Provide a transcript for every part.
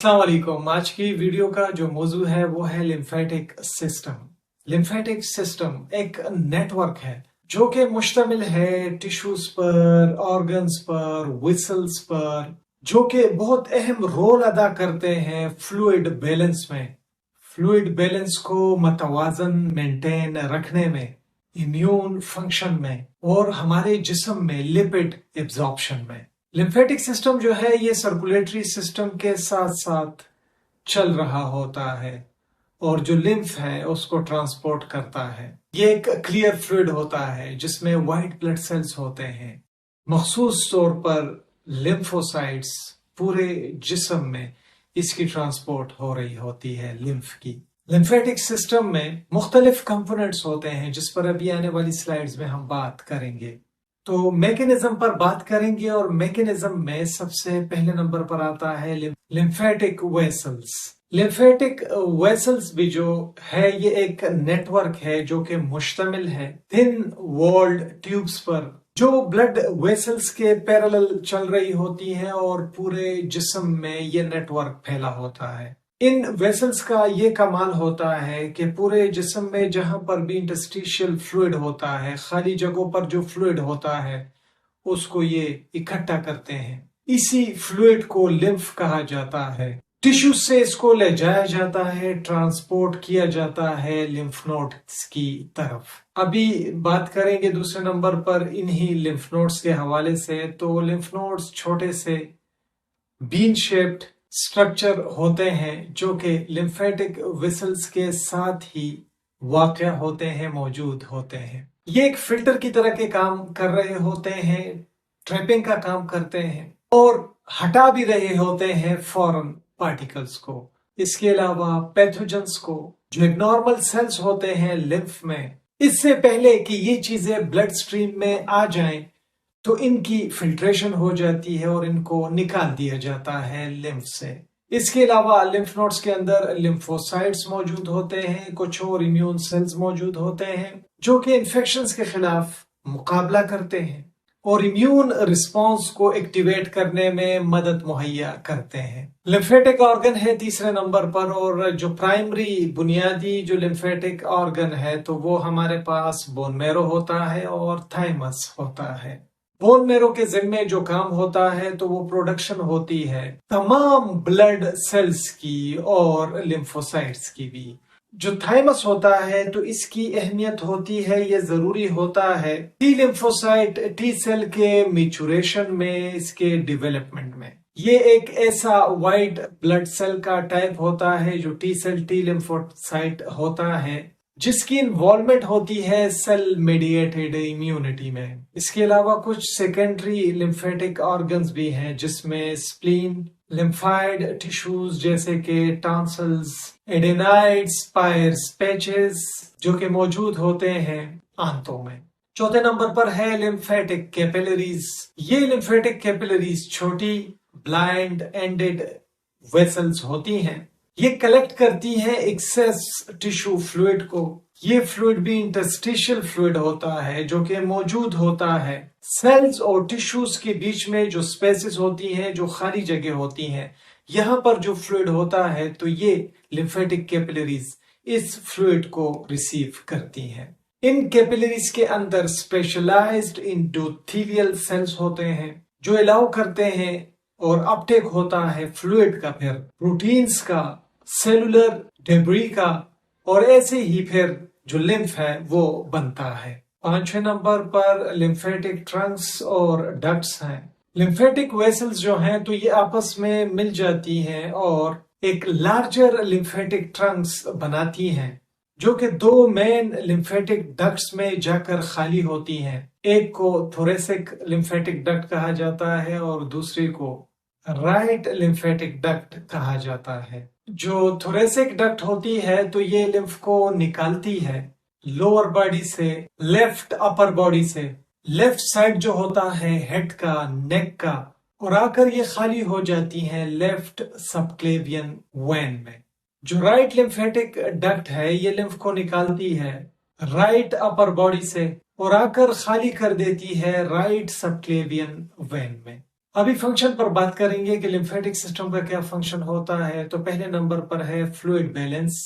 अस्सलाम वालेकुम। आज की वीडियो का जो मौजू है वो है लिम्फेटिक सिस्टम। लिम्फेटिक सिस्टम एक नेटवर्क है जो कि मुश्तमिल है टिश्यूज पर, ऑर्गन्स पर, विसल्स पर, जो कि बहुत अहम रोल अदा करते हैं फ्लूइड बैलेंस में, फ्लूइड बैलेंस को मतवाजन मेंटेन रखने में, इम्यून फंक्शन में और हमारे जिस्म में लिपिड एब्जॉर्प्शन में। लिम्फेटिक सिस्टम जो है ये सर्कुलेटरी सिस्टम के साथ साथ चल रहा होता है और जो लिम्फ है उसको ट्रांसपोर्ट करता है। ये एक क्लियर फ्लूइड होता है जिसमें व्हाइट ब्लड सेल्स होते हैं। मखसूस तौर पर लिम्फोसाइट्स पूरे जिस्म में इसकी ट्रांसपोर्ट हो रही होती है लिम्फ की। लिम्फेटिक सिस्टम में मुख्तलिफ कंपोनेंट्स होते हैं जिस पर अभी आने वाली स्लाइड्स में हम बात करेंगे। तो मैकेनिज्म पर बात करेंगे और मैकेनिज्म में सबसे पहले नंबर पर आता है लिम्फेटिक वेसल्स। लिम्फेटिक वेसल्स भी जो है ये एक नेटवर्क है जो कि मुश्तमिल है थिन वॉल्ड ट्यूब्स पर जो ब्लड वेसल्स के पैरेलल चल रही होती हैं और पूरे जिस्म में ये नेटवर्क फैला होता है। इन वेसल्स का ये कमाल होता है कि पूरे जिस्म में जहां पर भी इंटरस्टिशियल फ्लूइड होता है, खाली जगहों पर जो फ्लूइड होता है उसको ये इकट्ठा करते हैं। इसी फ्लूइड को लिम्फ कहा जाता है। टिश्यू से इसको ले जाया जाता है, ट्रांसपोर्ट किया जाता है लिम्फ नोड्स की तरफ। अभी बात करेंगे दूसरे नंबर पर इन्हीं लिम्फ नोड्स के हवाले से। तो लिम्फ नोड्स छोटे से बीन शेप्ड स्ट्रक्चर होते हैं जो कि लिम्फेटिक वेसल्स के साथ ही वाक़या होते हैं, मौजूद होते हैं। ये एक फिल्टर की तरह के काम कर रहे होते हैं, ट्रैपिंग का काम करते हैं और हटा भी रहे होते हैं फॉरेन पार्टिकल्स को। इसके अलावा पैथोजेंस को जो एक नॉर्मल सेल्स होते हैं लिम्फ में, इससे पहले कि ये चीजें ब्लड स्ट्रीम में आ जाएं तो इनकी फिल्ट्रेशन हो जाती है और इनको निकाल दिया जाता है लिम्फ से। इसके अलावा लिम्फ नोड्स के अंदर लिम्फोसाइट्स मौजूद होते हैं, कुछ और इम्यून सेल्स मौजूद होते हैं जो कि इन्फेक्शंस के खिलाफ मुकाबला करते हैं और इम्यून रिस्पांस को एक्टिवेट करने में मदद मुहैया करते हैं। लिम्फेटिक ऑर्गन है तीसरे नंबर पर और जो प्राइमरी बुनियादी जो लिम्फेटिक ऑर्गन है तो वो हमारे पास बोन मैरो होता है और थाइमस होता है। बोन मैरो के जिम्मे जो काम होता है तो वो प्रोडक्शन होती है तमाम ब्लड सेल्स की और लिम्फोसाइट्स की भी। जो थाइमस होता है तो इसकी अहमियत होती है, ये जरूरी होता है टी लिम्फोसाइट टी सेल के मैच्योरेशन में, इसके डेवलपमेंट में। ये एक ऐसा व्हाइट ब्लड सेल का टाइप होता है जो टी सेल टी लिम्फोसाइट होता है जिसकी इन्वॉल्वमेंट होती है सेल मेडिएटेड इम्यूनिटी में। इसके अलावा कुछ सेकेंडरी लिम्फेटिक ऑर्गन्स भी हैं जिसमें स्प्लीन, लिम्फाइड टिश्यूज जैसे कि टॉन्सिल्स, एडेनाइड्स, पायर्स, पैचेस जो कि मौजूद होते हैं आंतों में। चौथे नंबर पर है लिम्फेटिक कैपिलरीज। ये लिम्फेटिक कैपिलरीज छोटी ब्लाइंड एंडेड वेसल्स होती हैं। ये कलेक्ट करती है एक्सेस टिश्यू फ्लूइड को। ये फ्लूइड भी इंटरस्टिशियल फ्लूइड होता है जो कि मौजूद होता है सेल्स और टिश्यूज के बीच में, जो स्पेसेस होती हैं, जो खाली जगह होती हैं, यहाँ पर जो फ्लूइड होता है तो ये लिम्फेटिक कैपिलरीज इस फ्लूइड को रिसीव करती हैं। इन कैपिलरीज के अंदर स्पेशलाइज्ड एंडोथेलियल सेल्स होते हैं जो अलाउ करते हैं और अपटेक होता है फ्लूइड का, फिर प्रोटीन्स का, सेलुलर डेब्री का और ऐसे ही फिर जो लिम्फ है वो बनता है। पांचवें नंबर पर लिम्फेटिक ट्रंक्स और डक्ट्स हैं। लिम्फेटिक वेसल्स जो हैं तो ये आपस में मिल जाती हैं और एक लार्जर लिम्फेटिक ट्रंक्स बनाती हैं जो कि दो मेन लिम्फेटिक डक्ट्स में जाकर खाली होती हैं। एक को थोरेसिक लिम्फेटिक डक्ट कहा जाता है और दूसरी को राइट लिम्फेटिक डक्ट कहा जाता है। जो थोरेसिक डक्ट होती है तो ये लिम्फ को निकालती है लोअर बॉडी से, लेफ्ट अपर बॉडी से, लेफ्ट साइड जो होता है हेड का, नेक का, और आकर ये खाली हो जाती है लेफ्ट सबक्लेवियन वेन में। जो राइट लिम्फेटिक डक्ट है ये लिम्फ को निकालती है राइट अपर बॉडी से और आकर खाली कर देती है राइट सबक्लेवियन वेन में। अभी फंक्शन पर बात करेंगे कि लिम्फेटिक सिस्टम का क्या फंक्शन होता है। तो पहले नंबर पर है फ्लूइड बैलेंस।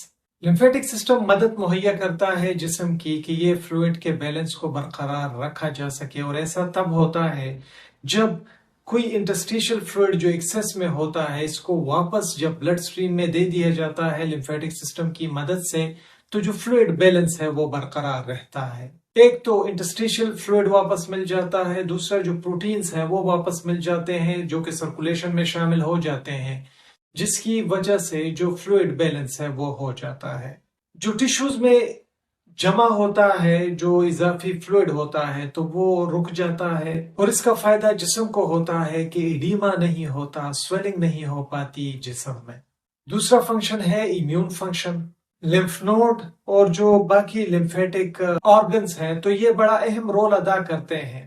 लिम्फेटिक सिस्टम मदद मुहैया करता है जिस्म की कि ये फ्लूइड के बैलेंस को बरकरार रखा जा सके, और ऐसा तब होता है जब कोई इंटरस्टिशियल फ्लूइड जो एक्सेस में होता है इसको वापस जब ब्लड स्ट्रीम में दे दिया जाता है लिम्फेटिक सिस्टम की मदद से, तो जो फ्लूइड बैलेंस है वो बरकरार रहता है। एक तो इंटरस्टिशियल फ्लूइड वापस मिल जाता है, दूसरा जो प्रोटीन्स हैं वो वापस मिल जाते हैं जो कि सर्कुलेशन में शामिल हो जाते हैं, जिसकी वजह से जो फ्लूइड बैलेंस है वो हो जाता है। जो टिश्यूज में जमा होता है, जो इजाफी फ्लूइड होता है, तो वो रुक जाता है, और इसका फायदा जिस्म को होता है कि एडीमा नहीं होता, स्वेलिंग नहीं हो पाती जिस्म में। दूसरा फंक्शन है इम्यून फंक्शन। लिम्फ नोड और जो बाकी लिम्फेटिक ऑर्गन्स हैं तो ये बड़ा अहम रोल अदा करते हैं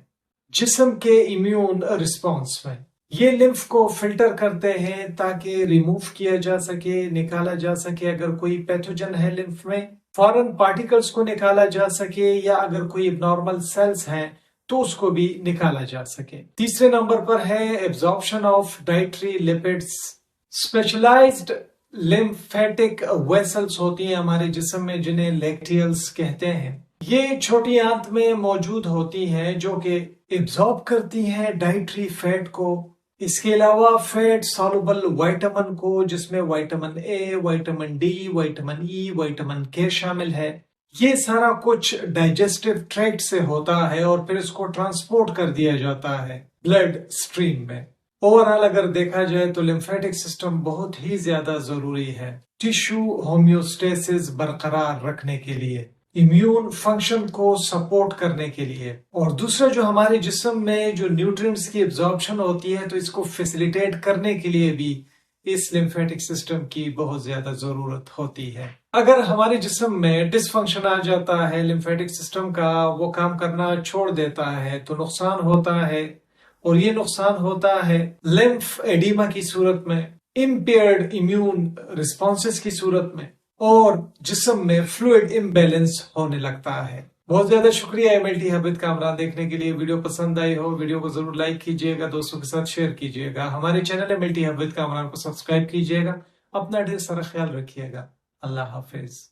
जिस्म के इम्यून रिस्पॉन्स में। ये लिम्फ को फिल्टर करते हैं ताकि रिमूव किया जा सके, निकाला जा सके अगर कोई पैथोजन है लिम्फ में, फॉरेन पार्टिकल्स को निकाला जा सके, या अगर कोई नॉर्मल सेल्स हैं तो उसको भी निकाला जा सके। तीसरे नंबर पर है absorption of dietary lipids. Specialized lymphatic vessels होती हैं हमारे जिस्म में जिन्हें लैक्टियल्स कहते हैं। ये छोटी आंत में मौजूद होती हैं जो कि एब्जॉर्ब करती हैं डाइटरी फैट को। इसके अलावा फैट सॉल्युबल विटामिन को, जिसमें vitamin A, vitamin D, vitamin E, vitamin के शामिल है। ये सारा कुछ डाइजेस्टिव ट्रैक्ट से होता है और फिर इसको ट्रांसपोर्ट कर दिया जाता है ब्लड स्ट्रीम में। ओवरऑल अगर देखा जाए तो लिम्फेटिक सिस्टम बहुत ही ज्यादा जरूरी है टिश्यू होम्योस्टेसिस बरकरार रखने के लिए, इम्यून फंक्शन को सपोर्ट करने के लिए, और दूसरा जो हमारे जिस्म में जो न्यूट्रिएंट्स की एब्जॉर्प्शन होती है तो इसको फैसिलिटेट करने के लिए भी इस लिम्फेटिक सिस्टम की बहुत ज्यादा जरूरत होती है। अगर हमारे जिस्म में डिसफंक्शन आ जाता है लिम्फेटिक सिस्टम का, वो काम करना छोड़ देता है, तो नुकसान होता है, और ये नुकसान होता है लिम्फ एडिमा की सूरत में, इम्पेयर्ड इम्यून रिस्पॉन्सेस की सूरत में, और जिस्म में फ्लूइड इम्बैलेंस होने लगता है। बहुत ज्यादा शुक्रिया MLT हैबिट कामरान देखने के लिए। वीडियो पसंद आई हो वीडियो को जरूर लाइक कीजिएगा, दोस्तों के साथ शेयर कीजिएगा, हमारे चैनल MLT हैबिट कामरान को सब्सक्राइब कीजिएगा। अपना ढेर सारा ख्याल रखिएगा। अल्लाह हाफिज।